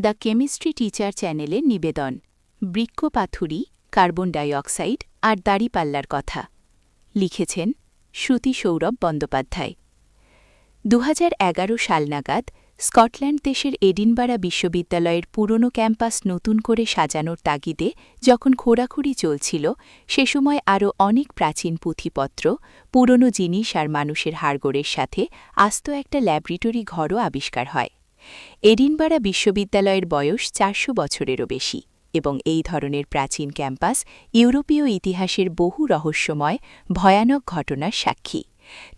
The chemistry teacher চ্যানেলের নিবেদন বৃক্কপাথুরী, carbon die oxide আর দাড়িপাল্লার কথা। লিখেছেন শ্রুতি সৌরভ বন্দ্যোপাধ্যায়। 2011 সাল নাগাদ স্কটল্যান্ড দেশের এডিনবারা বিশ্ববিদ্যালয়ের পুরনো ক্যাম্পাস নতুন করে সাজানোর তাগিদে যখন খোঁড়াখুড়ি চলছিল, সে সময় আরও অনেক প্রাচীন পুঁথিপত্র, পুরনো জিনিস আর মানুষের হাড়গোড়ের সাথে আস্ত একটা ল্যাবরেটরি ঘরও আবিষ্কার হয়। এডিনবারা বিশ্ববিদ্যালয়ের বয়স 400 বছরেরও বেশি, এবং এই ধরনের প্রাচীন ক্যাম্পাস ইউরোপীয় ইতিহাসের বহু রহস্যময়, ভয়ানক ঘটনার সাক্ষী।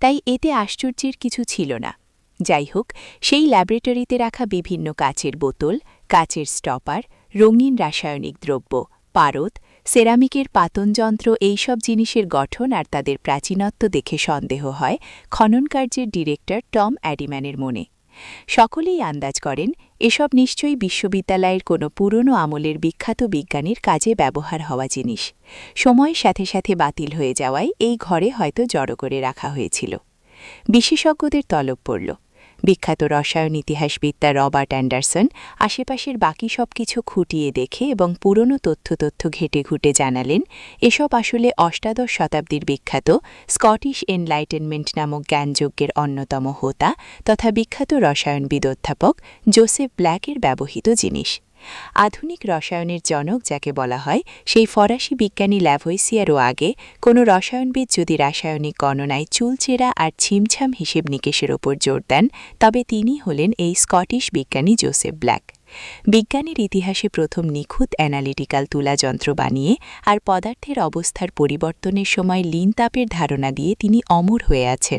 তাই এতে আশ্চর্যের কিছু ছিল না। যাই হোক, সেই ল্যাবরেটরিতে রাখা বিভিন্ন কাচের বোতল, কাচের স্টপার, রঙিন রাসায়নিক দ্রব্য, পারদ, সেরামিকের পাতনযন্ত্র, এইসব জিনিসের গঠন আর তাদের প্রাচীনত্ব দেখে সন্দেহ হয় খননকার্যের ডিরেক্টর টম অ্যাডিম্যানের মনে। সকলেই আন্দাজ করেন এসব নিশ্চয়ই বিশ্ববিদ্যালয়ের কোনো পুরনো আমলের বিখ্যাত বিজ্ঞানীর কাজে ব্যবহার হওয়া জিনিস। সময়ের সাথে সাথে বাতিল হয়ে যাওয়ায় এই ঘরে হয়তো জড়ো করে রাখা হয়েছিল। বিশেষজ্ঞদের তলব পড়ল। বিখ্যাত রসায়ন ইতিহাসবিদ্যা রবার্ট অ্যান্ডারসন আশেপাশের বাকি সব কিছু খুঁটিয়ে দেখে এবং পুরনো তথ্য ঘেটে ঘুটে জানালেন এসব আসলে অষ্টাদশ শতাব্দীর বিখ্যাত স্কটিশ এনলাইটেনমেন্ট নামক জ্ঞানযজ্ঞের অন্যতম হোতা তথা বিখ্যাত রসায়নবিদ অধ্যাপক জোসেফ ব্ল্যাকের ব্যবহৃত জিনিস। আধুনিক রসায়নের জনক যাকে বলা হয়, সেই ফরাসি বিজ্ঞানী ল্যাভোইসিয়ারও আগে কোনো রসায়নবিদ যদি রাসায়নিক গণনায় চুলচেরা আর ছিমছাম হিসেব নিকেশের ওপর জোর দেন, তবে তিনি হলেন এই স্কটিশ বিজ্ঞানী জোসেফ ব্ল্যাক। বিজ্ঞানের ইতিহাসে প্রথম নিখুঁত অ্যানালিটিক্যাল তুলাযন্ত্র বানিয়ে আর পদার্থের অবস্থার পরিবর্তনের সময় লিন তাপের ধারণা দিয়ে তিনি অমর হয়ে আছেন।